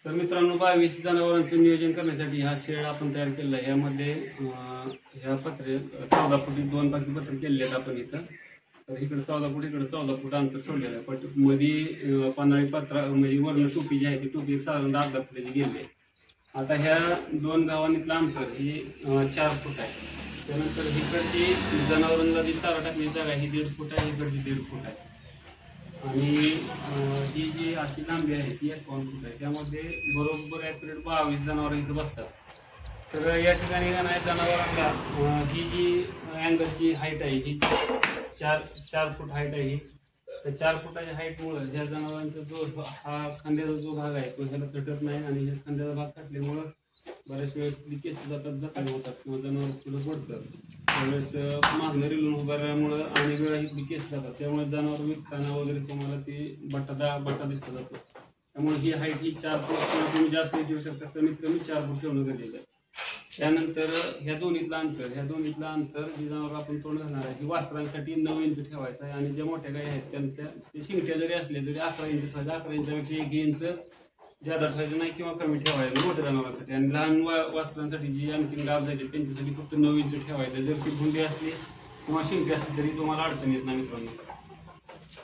तर मित्रांनो 22 जनावरांचं नियोजन करण्यासाठी हा शेड आपण तयार केलेला आहे। यामध्ये ह्या पत्रे 14 फुटी 2 बाकी पत्रे केलेले आहेत आपण इथं। तर इकडे 14 फूट इकडे 14 फूट अंतर सोडलेलं आहे। पण मध्ये पन्हाळी पत्रा म्हणजे वर्ण टोपी जी आहे ती टोपी साधारण 10 फुटाची गेली आहे। आता ह्या दोन गावांतलं अंतर हे 4 फूट आहे। त्यानंतर इकडची जनावरांना जी चारा टाकण्याची जागा ही 1.5 फूट आहे, इकडची 1.5 फूट आहे आणि ही जी अशी लांबी आहे ती 51 फूट आहे। त्यामध्ये बरोबर ॲक्युरेट 22 जनावर इथं बसतात। तर या ठिकाणी जनावरांना ही जी अँगलची हाईट आहे ही 4 फूट हाईट आहे ही। तर 4 फुटाच्या हाईटमुळे ह्या जनावरांचा जो हा खांद्याचा जो भाग आहे तो ह्याला तटत नाही आणि ह्या खांद्याचा भाग तटल्यामुळं बऱ्याच वेळेस केस जातात, जखमी होतात किंवा जनावर पुढे पडतं। त्यावेळेस मागणं रिलून उभा राहिल्यामुळं आणि वेळा ही केस जातात, त्यामुळे जनावर विकताना वगैरे तुम्हाला ती बट्टा दिसला जातो। त्यामुळे ही हाईट ही 4 फूट किंवा तुम्ही जास्त ठेवू शकता, कमीत कमी 4 फूट ठेवणं गरजेचं आहे। त्यानंतर ह्या दोन्हीतलं अंतर जी जनावर आपण तोंड घालणार आहे ही वासरांसाठी 9 इंच ठेवायचं आहे आणि ज्या मोठ्या गायी आहेत त्यांच्या ते शिंगट्या जरी असल्या तरी 11 इंच ठेवायचं। 11 इंचापेक्षा 1 इंच ज्यादा ठेवायचं नाही किंवा कमी ठेवायचं मोठ्या जनावरांसाठी। आणि लहान वासरांसाठी जी आणखीन गाव जायचे त्यांच्यासाठी फक्त 9 इंच ठेवायचं। जर ती भुंडी असली किंवा शिंगटी असली तरी तुम्हाला अडचण येत नाही मित्रांनो।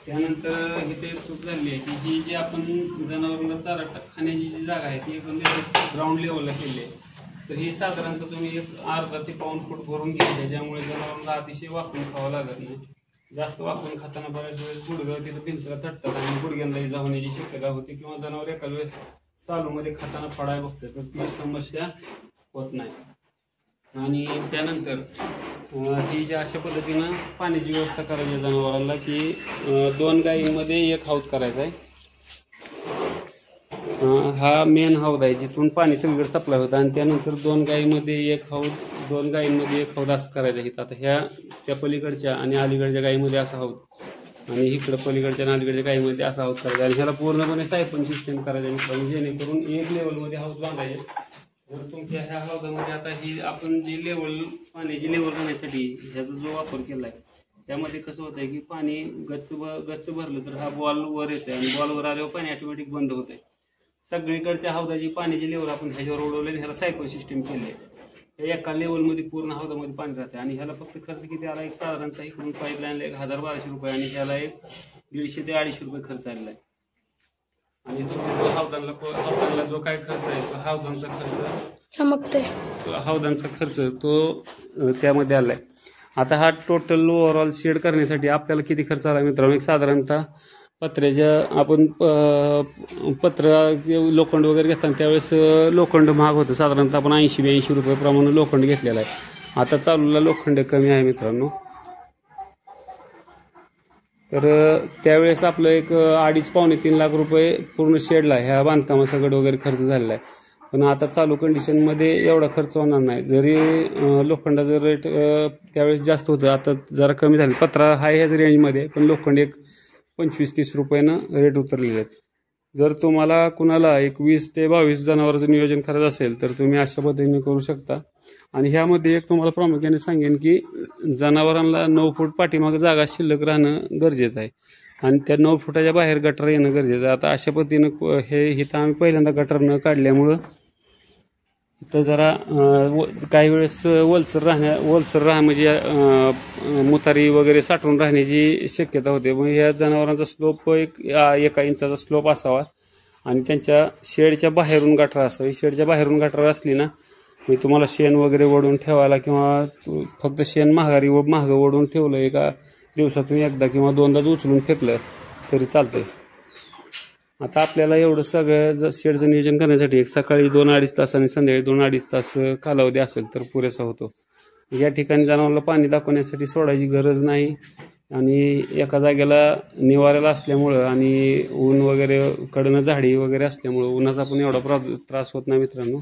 त्यानंतर इथे चूक झाली आहे की ही जी आपण जनावरांना चारा खाण्याची जी जागा आहे ती एकदम ग्राउंड लेवलला केली आहे। तर ही साधारणतः तुम्ही एक अर्धा ते पाऊण फूट भरून घ्यायचे, ज्यामुळे जनावरांना अतिशय वाकून खावं लागत नाही। जास्त वाकून खाताना बऱ्याच वेळेस गुडघं तिथं भिंतीला तटतात आणि गुडघ्यांना इजा होण्याची शक्यता होती किंवा जनावर एका वेळेस चालूमध्ये खाताना पडाय बघते, तर ती समस्या होत नाही। आणि त्यानंतर ही जी अशा पद्धतीनं पाण्याची व्यवस्था करायची जनावरांना की 2 गायींमध्ये 1 हौद करायचा आहे। हा मेन हौद आहे जिथून पाणी सगळीकडे सप्लाय होतं आणि त्यानंतर 2 गायींमध्ये 1 हौद, 2 गायींमध्ये 1 हौद असं करायचं आहे। आता ह्या त्या पलीकडच्या आणि अलीकडच्या गायीमध्ये असा हौद आणि इकडं पलीकडच्या आणि अलीकडच्या गायीमध्ये असा हौद करायचा आणि ह्याला पूर्णपणे सायपन सिस्टम करायचं जेणेकरून एक लेवलमध्ये हौद बांधायचे। जर तुमच्या ह्या हौदामध्ये आता ही आपण जी पाण्याची लेवल करण्यासाठी ह्याचा जो वापर केला आहे त्यामध्ये कसं होतं की पाणी गच्च भरलं तर हा बॉल वर येतोय आणि बॉल वर आल्यावर पाणी ऑटोमॅटिक बंद होतंय। सगळीकडच्या हौदाची पाण्याची लेवल आपण ह्याच्यावर उडवले, ह्याला सायकल सिस्टम केली आहे। एका लेवलमध्ये पूर्ण हौदामध्ये पाणी राहते आणि ह्याला फक्त खर्च किती आला एक साधारणतः इकडून पाईपलाईनला 1000-1200 रुपये आणि ह्याला एक 150 ते 250 रुपये खर्च आलेला आहे। आणि तुमच्या जो हौदांना जो काय खर्च आहे तो हौदांचा खर्च तो त्यामध्ये आलाय। आता हा टोटल ओव्हरऑल शेड करण्यासाठी आपल्याला किती खर्च आला मित्रांनो, एक साधारणतः पत्र्याच्या आपण पत्र लोखंड वगैरे घेताना त्यावेळेस लोखंड महाग होतं, साधारणतः आपण 80-82 रुपये प्रमाणे लोखंड घेतलेलं आहे। आता चालूला लोखंड कमी आहे मित्रांनो। तर त्यावेळेस आपलं एक 2.5-3 लाख रुपये पूर्ण शेडला ह्या बांधकामासकट वगैरे खर्च झालेला आहे। पण आता चालू कंडिशनमध्ये एवढा खर्च होणार नाही, जरी लोखंडाचं रेट त्यावेळेस जास्त होतं, आता जरा कमी झालं। पत्रा हाय ह्याच रेंजमध्ये, पण लोखंड एक 25-30 रुपयानं रेट उतरलेले आहेत। जर तुम्हाला कुणाला 21 ते 22 जनावरांचं नियोजन करायचं असेल तर तुम्ही अशा पद्धतीने करू शकता। आणि ह्यामध्ये एक तुम्हाला प्रामुख्याने सांगेन की जनावरांना 9 फूट पाठीमागे जागा शिल्लक राहणं गरजेचं आहे आणि त्या 9 फुटाच्या बाहेर गटर येणं गरजेचं आहे। आता अशा पद्धतीनं हे इथं आम्ही पहिल्यांदा गटर न काढल्यामुळं इथं जरा काही वेळेस ओलसर म्हणजे मुतारी वगैरे साठवून राहण्याची शक्यता होते। मग ह्या जनावरांचा स्लोप 1 इंचाचा स्लोप असावा आणि त्यांच्या शेडच्या बाहेरून गटर असावी। शेडच्या बाहेरून गटर असली ना मी तुम्हाला शेण वगैरे ओढून ठेवायला किंवा फक्त शेण मागं ओढून ठेवलं, एका दिवसातून एकदा किंवा 2दाच उचलून फेकलं तरी चालतंय। आता आपल्याला एवढं सगळं शेडचं नियोजन करण्यासाठी एक सकाळी 2-2.5 तास आणि संध्याकाळी 2-2.5 तास कालावधी असेल तर पुरेसा होतो। या ठिकाणी जनावरांना पाणी दाखवण्यासाठी सोडायची गरज नाही आणि एका जागेला निवाऱ्याला असल्यामुळं आणि ऊन वगैरे कडनं झाडी वगैरे असल्यामुळं उन्हाचा पण एवढा त्रास होत नाही मित्रांनो।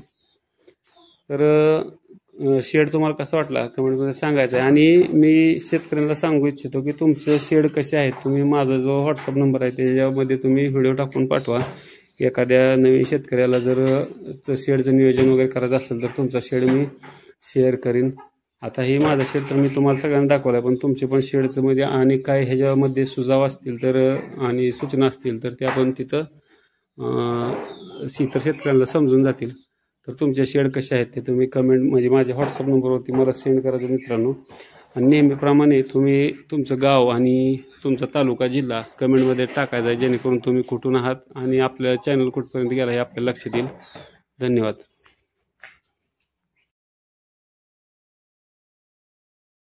तर शेड तुम्हाला कसा वाटला कमेंटमध्ये सांगायचं आहे। आणि मी शेतकऱ्यांना सांगू इच्छितो की तुमचं शेड कसे आहेत, तुम्ही माझा जो व्हॉट्सअप नंबर आहे त्याच्यामध्ये तुम्ही व्हिडिओ टाकून पाठवा। एखाद्या नवीन शेतकऱ्याला जर शेडचं नियोजन वगैरे करायचं असेल तर तुमचा शेड मी शेअर करीन। आता हे माझं शेड तर मी तुम्हाला सगळ्यांना दाखवलं आहे, पण तुमचे पण शेडचं मध्ये आणि काय ह्याच्यामध्ये सुझाव असतील तर आणि सूचना असतील तर ते आपण तिथं इतर शेतकऱ्यांना समजून जातील. तर तुमच्या शेड कसे आहेत ते तुम्ही कमेंट म्हणजे माझ्या व्हॉट्सअप नंबरवरती मला सेंड करायचं मित्रांनो. आणि नेहमीप्रमाणे तुम्ही तुमचं गाव आणि तुमचा तालुका जिल्हा कमेंटमध्ये टाकायचा आहे, जेणेकरून तुम्ही कुठून आहात आणि आपल्या चॅनल कुठपर्यंत गेला हे आपल्याला लक्षात येईल. धन्यवाद.